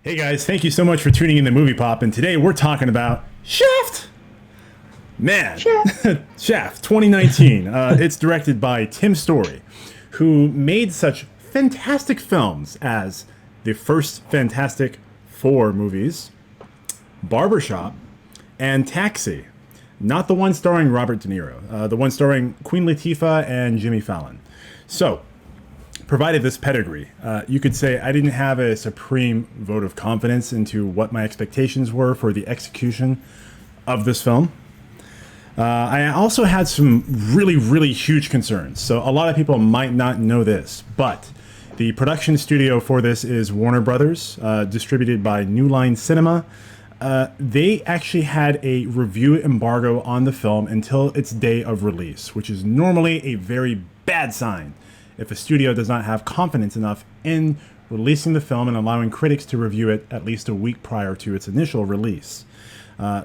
Hey guys, thank you so much for tuning in to Movie Pop, and today we're talking about Shaft. Man, Shaft 2019. It's directed by Tim Story, who made such fantastic films as the first Fantastic Four movies, Barbershop, and Taxi. Not the one starring Robert De Niro, the one starring Queen Latifah and Jimmy Fallon. So, provided this pedigree, you could say I didn't have a supreme vote of confidence into what my expectations were for the execution of this film. I also had some really, really huge concerns. So a lot of people might not know this, but the production studio for this is Warner Brothers, distributed by New Line Cinema. They actually had a review embargo on the film until its day of release, which is normally a very bad sign if a studio does not have confidence enough in releasing the film and allowing critics to review it at least a week prior to its initial release.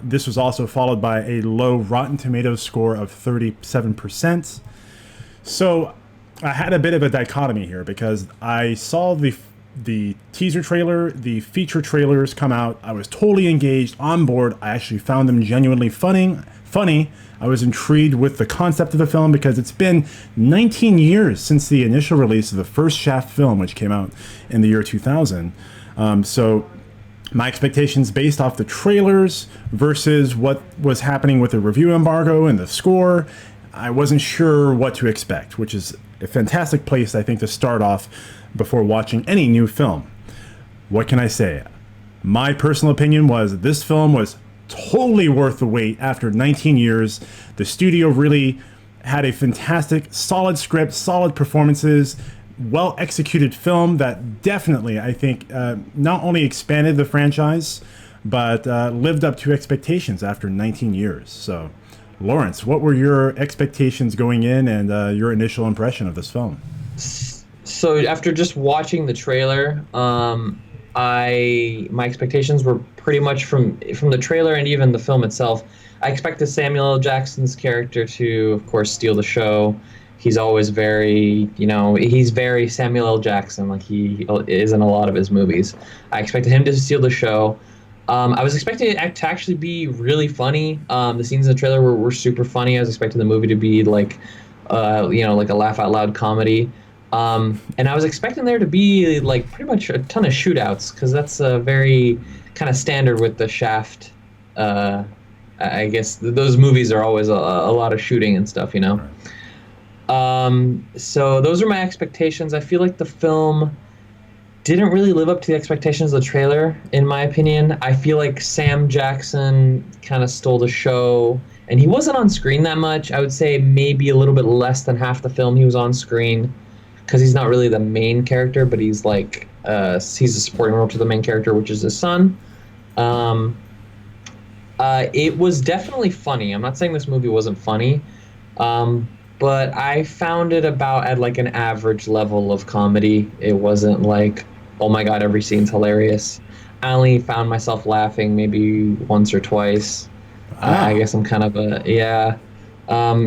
This was also followed by a low Rotten Tomatoes score of 37%. So I had a bit of a dichotomy here because I saw the teaser trailer, the feature trailers come out. I was totally engaged, on board. I actually found them genuinely funny. I was intrigued with the concept of the film because it's been 19 years since the initial release of the first Shaft film, which came out in the year 2000. So my expectations based off the trailers versus what was happening with the review embargo and the score, I wasn't sure what to expect, which is a fantastic place, I think, to start off before watching any new film. What can I say? My personal opinion was this film was totally worth the wait after 19 years. The studio really had a fantastic, solid script, solid performances, well executed film that definitely, I think, not only expanded the franchise, but lived up to expectations after 19 years. So, Lawrence, what were your expectations going in and your initial impression of this film? So after just watching the trailer, my expectations were pretty much from the trailer and even the film itself. I expected Samuel L. Jackson's character to, of course, steal the show. He's always very, he's very Samuel L. Jackson, like he is in a lot of his movies. I expected him to steal the show. I was expecting it to actually be really funny. The scenes in the trailer were super funny. I was expecting the movie to be like a laugh out loud comedy. And I was expecting there to be like pretty much a ton of shootouts because that's very kind of standard with the Shaft. I guess those movies are always a lot of shooting and stuff, So those are my expectations. I feel like the film didn't really live up to the expectations of the trailer, in my opinion. I feel like Sam Jackson kind of stole the show, and he wasn't on screen that much. I would say maybe a little bit less than half the film he was on screen, because he's not really the main character, but he's like he's a supporting role to the main character, which is his son. It was definitely funny. I'm not saying this movie wasn't funny, but I found it about at like an average level of comedy. It wasn't like, oh my god, every scene's hilarious. I only found myself laughing maybe once or twice. I guess I'm kind of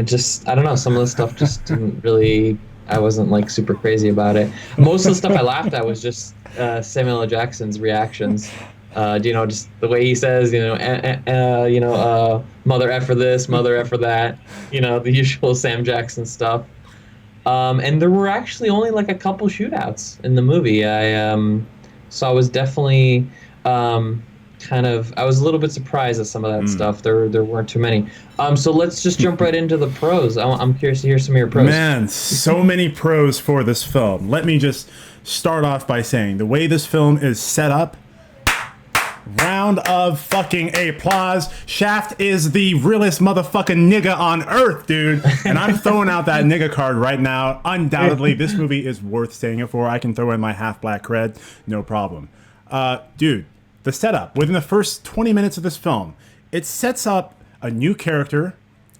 just I don't know. Some of the stuff just didn't really. I wasn't like super crazy about it. Most of the stuff I laughed at was just Samuel L. Jackson's reactions. Just the way he says, mother effer this, mother effer that, the usual Sam Jackson stuff. And there were actually only like a couple shootouts in the movie. So I was definitely I was a little bit surprised at some of that stuff. There weren't too many. So let's just jump right into the pros. I'm curious to hear some of your pros. Man, so many pros for this film. Let me just start off by saying the way this film is set up, round of fucking applause. Shaft is the realest motherfucking nigga on earth, dude. And I'm throwing out that nigga card right now. Undoubtedly, this movie is worth saying it for. I can throw in my half black cred, no problem. Dude, the setup within the first 20 minutes of this film, it sets up a new character.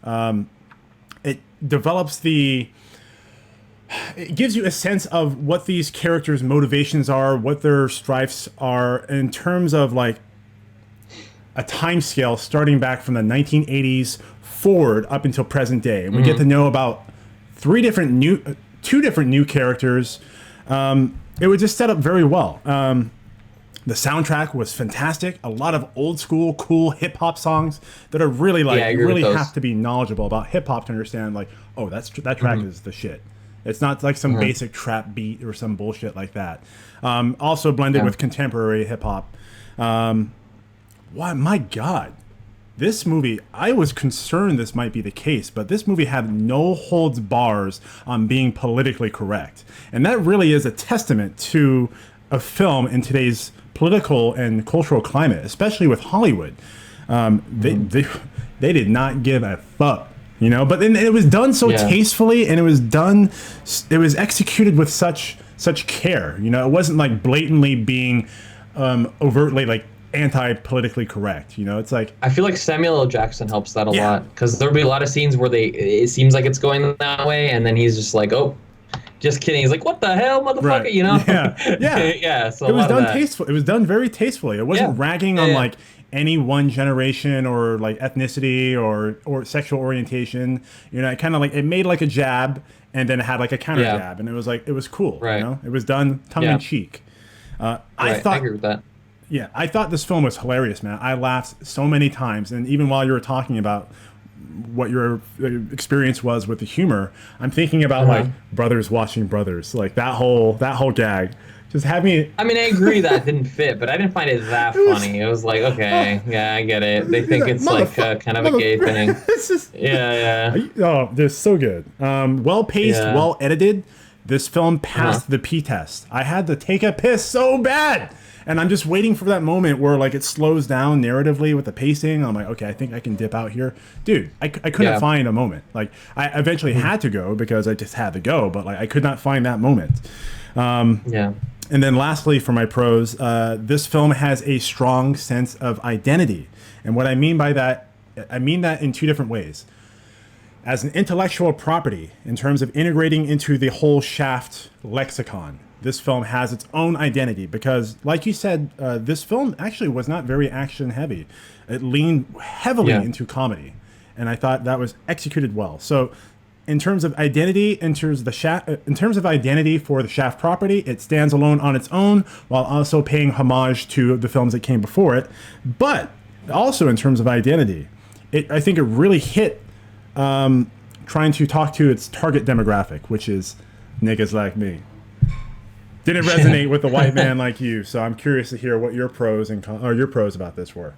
It develops it gives you a sense of what these characters' motivations are, what their strifes are in terms of like a time scale starting back from the 1980s forward up until present day. And we get to know about two different new characters. It was just set up very well. The soundtrack was fantastic. A lot of old school, cool hip hop songs that are really like Yeah, I you agree with really those. have to be knowledgeable about hip hop to understand. Like, oh, that track is the shit. It's not like some basic trap beat or some bullshit like that. Also blended Yeah. with contemporary hip hop. Why, my God. This movie, I was concerned this might be the case, but this movie had no holds bars on being politically correct. And that really is a testament to a film in today's political and cultural climate, especially with Hollywood. They did not give a fuck, you know. But then it was done so Yeah. tastefully, and it was executed with such care. You know, it wasn't like blatantly being overtly like anti-politically correct. You know, it's like I feel like Samuel L. Jackson helps that a Yeah. lot because there'll be a lot of scenes where it seems like it's going that way, and then he's just like, "Oh, just kidding." He's like, "What the hell, motherfucker?" Right. You know? Yeah. yeah. So it a was lot of done that. tasteful. It was done very tastefully. It wasn't Yeah. ragging Yeah, on yeah. like any one generation or like ethnicity or sexual orientation. You know, it kind of like it made like a jab and then it had like a counter Yeah. jab, and it was like it was cool. Right. You know, it was done tongue Yeah. in cheek. I Right, thought I agree with that. Yeah, I thought this film was hilarious, man. I laughed so many times, and even while you were talking about what your experience was with the humor, I'm thinking about like brothers watching brothers, like that whole gag. Just had me. I mean, I agree that didn't fit, but I didn't find it that funny. It was like, okay, yeah, I get it. They think it's like kind of a gay thing. It's just Yeah, yeah. oh, they're so good. Well paced, Yeah. well edited. This film passed the P test. I had to take a piss so bad. And I'm just waiting for that moment where like it slows down narratively with the pacing. I'm like, okay, I think I can dip out here. Dude, I couldn't Yeah. find a moment. Like I eventually had to go because I just had to go, but like I could not find that moment. Yeah. And then lastly, for my pros, this film has a strong sense of identity. And what I mean by that, I mean that in two different ways. As an intellectual property, in terms of integrating into the whole Shaft lexicon, this film has its own identity because, like you said, this film actually was not very action heavy. It leaned heavily Yeah. into comedy, and I thought that was executed well. So, in terms of identity, in terms of identity for the Shaft property, it stands alone on its own while also paying homage to the films that came before it. But also in terms of identity, I think it really hit trying to talk to its target demographic, which is niggas like me. Didn't resonate with the white man like you, so I'm curious to hear what your pros about this were.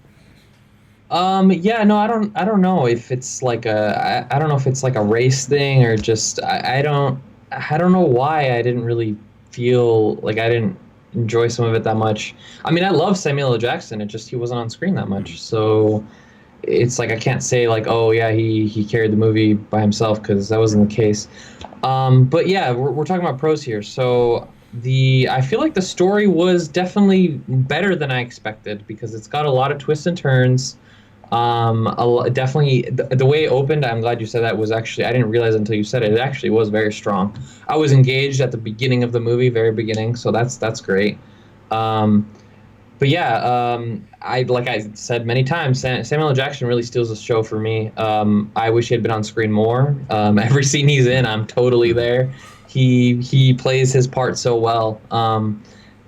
Yeah, no, I don't know if it's like I don't know if it's like a race thing or just I don't know why I didn't really feel like I didn't enjoy some of it that much. I mean, I love Samuel L. Jackson. It just he wasn't on screen that much, so it's like I can't say like, oh yeah, he carried the movie by himself because that wasn't the case. But yeah, we're talking about pros here, so. I feel like the story was definitely better than I expected because it's got a lot of twists and turns. Definitely the way it opened, I'm glad you said that, was actually, I didn't realize until you said it, it actually was very strong. I was engaged at the beginning of the movie, very beginning, so that's great. But yeah, like I said many times, Samuel L. Jackson really steals the show for me. I wish he had been on screen more. Every scene he's in, I'm totally there. He plays his part so well.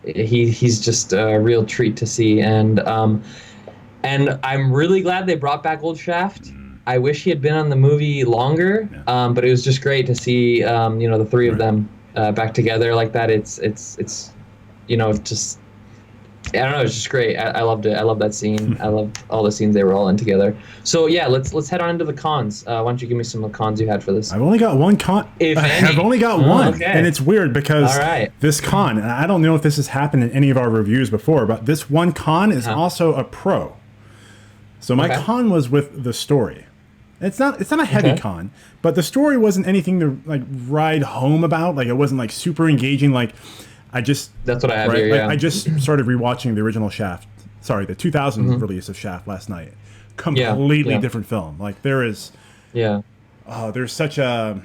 He's just a real treat to see, and I'm really glad they brought back Old Shaft. I wish he had been on the movie longer, but it was just great to see the three of them back together like that. It's just. I don't know. It's just great. I loved it. I love that scene. I love all the scenes they were all in together. So yeah, let's head on into the cons. Why don't you give me some of the cons you had for this? I've only got one con. If any. I've only got one, okay. and it's weird because All right. this con, and I don't know if this has happened in any of our reviews before, but this one con is also a pro. So my Okay. con was with the story. It's not a heavy con, but the story wasn't anything to like ride home about. Like it wasn't like super engaging. Like That's what I have right? here. Like, Yeah. I just started rewatching the original Shaft. Sorry, the 2000 release of Shaft last night. Completely yeah. different film. Like there is, yeah. there's such a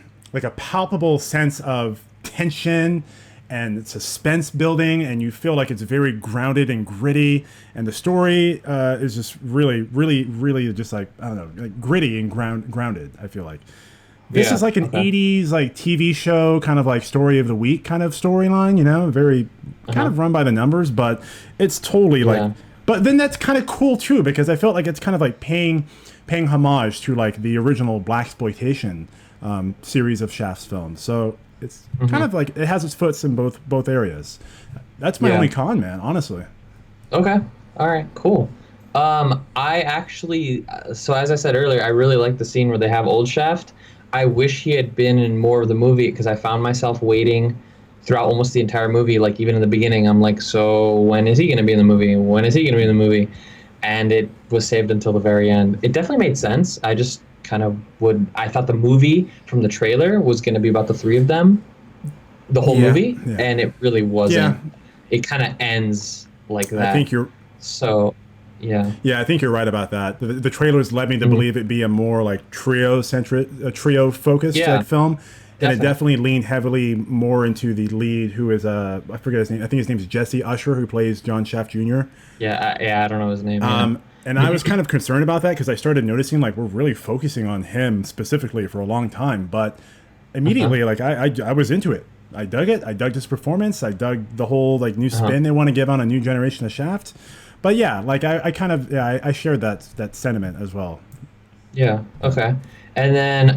palpable sense of tension and suspense building, and you feel like it's very grounded and gritty. And the story is just really, really, really just like I don't know, like gritty and grounded. I feel like. This is like an 80s like TV show kind of like story of the week kind of storyline, you know, very kind of run by the numbers, but it's totally like. Yeah. But then that's kind of cool too, because I felt like it's kind of like paying homage to like the original blaxploitation series of Shaft's films. So it's kind of like it has its foots in both areas. That's my only con, man. Honestly. Okay. All right. Cool. I actually, so as I said earlier, I really like the scene where they have old Shaft. I wish he had been in more of the movie because I found myself waiting throughout almost the entire movie. Like even in the beginning, I'm like, so when is he going to be in the movie? When is he going to be in the movie? And it was saved until the very end. It definitely made sense. I just kind of I thought the movie from the trailer was going to be about the three of them, the whole movie, and it really wasn't. Yeah. It kind of ends like that. I think you're. So, yeah. Yeah, I think you're right about that. The trailers led me to believe it'd be a more like trio focused film. And it definitely leaned heavily more into the lead, who is I forget his name. I think his name is Jesse Usher, who plays John Shaft Jr. I don't know his name. And I was kind of concerned about that because I started noticing like we're really focusing on him specifically for a long time. But immediately, like I was into it. I dug it. I dug his performance. I dug the whole like new spin they want to give on a new generation of Shaft. But yeah, like I kind of I shared that sentiment as well. Yeah. Okay. And then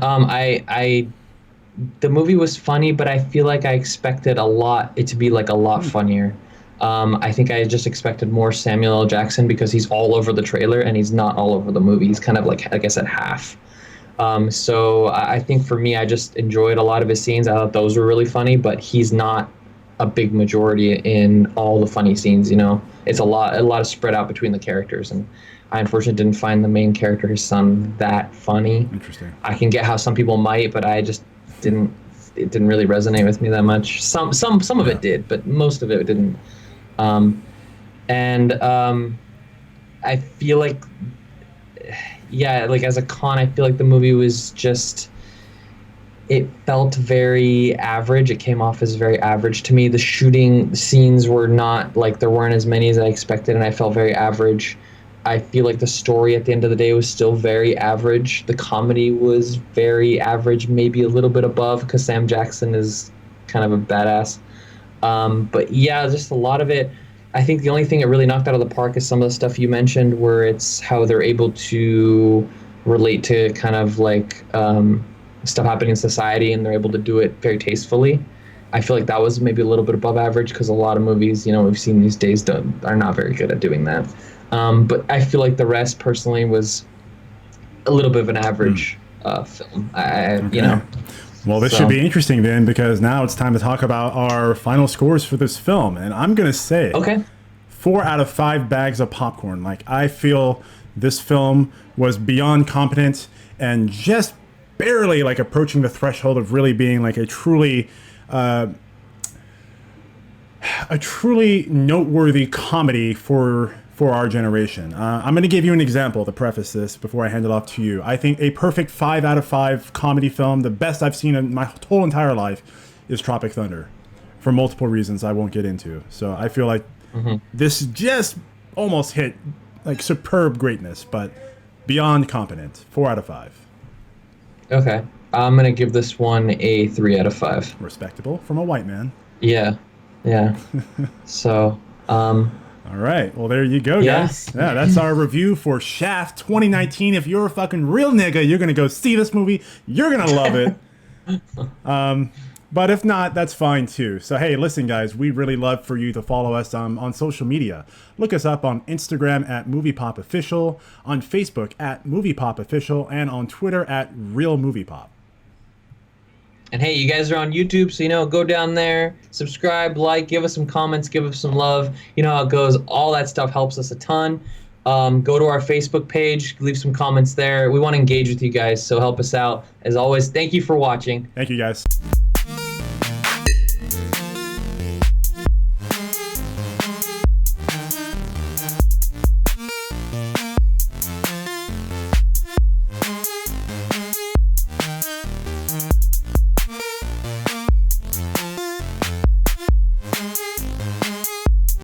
the movie was funny, but I feel like I expected it to be like a lot funnier. I think I just expected more Samuel L. Jackson because he's all over the trailer and he's not all over the movie. He's kind of like I said, half. So I think for me, I just enjoyed a lot of his scenes. I thought those were really funny, but he's not a big majority in all the funny scenes. You know, it's a lot of spread out between the characters, and I unfortunately didn't find the main character, his son, that funny. Interesting. I can get how some people might, but I just didn't. It didn't really resonate with me that much. Some of it did, but most of it didn't. I feel like, like as a con, I feel like the movie was just. It felt very average. It came off as very average to me. The shooting scenes were not like there weren't as many as I expected, and I felt very average. I feel like the story at the end of the day was still very average. The comedy was very average, maybe a little bit above because Sam Jackson is kind of a badass. But yeah, just a lot of it. I think the only thing it really knocked out of the park is some of the stuff you mentioned, where it's how they're able to relate to kind of like stuff happening in society, and they're able to do it very tastefully. I feel like that was maybe a little bit above average because a lot of movies, we've seen these days are not very good at doing that. But I feel like the rest personally was a little bit of an average film. Well, this should be interesting then, because now it's time to talk about our final scores for this film. And I'm going to say 4 out of 5 bags of popcorn. Like, I feel this film was beyond competent and just barely like approaching the threshold of really being like a truly noteworthy comedy for our generation. I'm going to give you an example to preface this before I hand it off to you. I think a perfect 5 out of 5 comedy film, the best I've seen in my whole entire life, is Tropic Thunder, for multiple reasons I won't get into. So I feel like this just almost hit like superb greatness, but beyond competent. 4 out of 5. Okay. I'm going to give this one a 3 out of 5. Respectable from a white man. Yeah. So, all right. Well, there you go, guys. Yeah, that's our review for Shaft 2019. If you're a fucking real nigga, you're going to go see this movie. You're going to love it. But if not, that's fine too. So, hey, listen, guys, we'd really love for you to follow us on social media. Look us up on Instagram at MoviePopOfficial, on Facebook at MoviePopOfficial, and on Twitter at RealMoviePop. And hey, you guys are on YouTube, so go down there, subscribe, like, give us some comments, give us some love. You know how it goes. All that stuff helps us a ton. Go to our Facebook page, leave some comments there. We want to engage with you guys, so help us out. As always, thank you for watching. Thank you, guys.